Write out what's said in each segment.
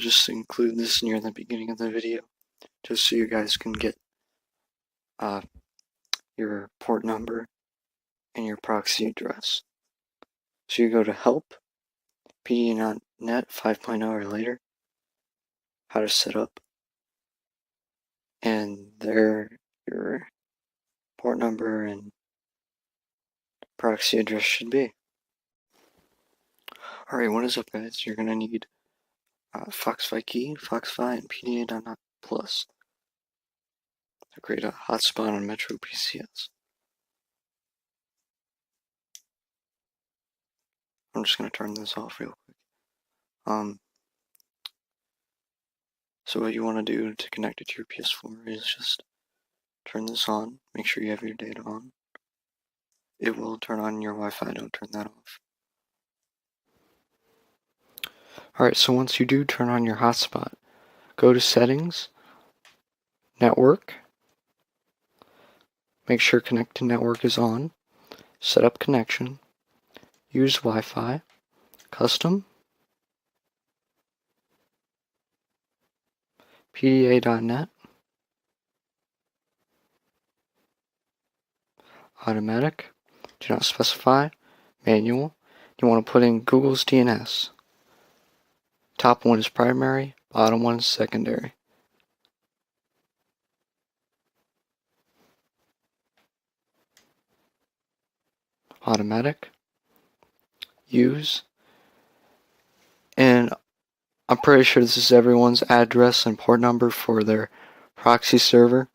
just include this near the beginning of the video, just so you guys can get your port number and your proxy address. So you go to help, pda.net 5.0 or later, how to set up, and there your port number and proxy address should be. Alright, what is up guys? You're gonna need Foxfi key, Foxfi, and PDA.net Plus to create a hotspot on Metro PCS. I'm just gonna turn this off real quick. So what you want to do to connect it to your PS4 is just turn this on, make sure you have your data on. It will turn on your Wi-Fi, don't turn that off. Alright, so once you do turn on your hotspot, go to Settings, Network, make sure Connect to Network is on, set up connection, use Wi-Fi, Custom, PDA.net, Automatic, do not specify, Manual, you want to put in Google's DNS. Top one is primary, bottom one is secondary. Automatic, use, and I'm pretty sure this is everyone's address and port number for their proxy server.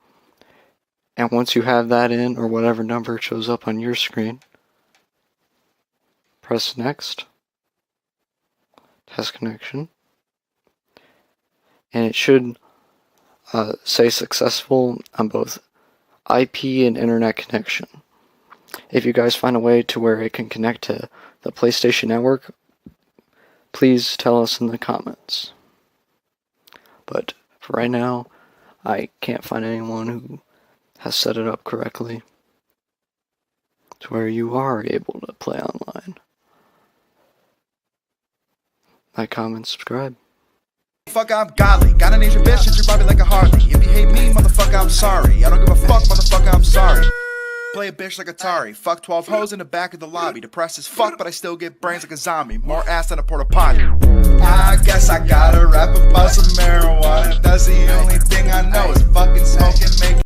And once you have that in, or whatever number shows up on your screen, press next, test connection, and it should say successful on both IP and internet connection. If you guys find a way to where it can connect to the PlayStation Network, please tell us in the comments. But for right now, I can't find anyone who has set it up correctly to where you are able to play online. Like, comment, subscribe. Fuck, I'm godly. Got an Asian bitch, shit your body like a Harley. If you hate me, motherfucker, I'm sorry. I don't give a fuck, motherfucker, I'm sorry. Play a bitch like Atari. Fuck 12 hoes in the back of the lobby. Depressed as fuck, but I still get brains like a zombie. More ass than a porta potty. I guess I gotta rap about some marijuana. That's the only thing I know is fucking smoking, make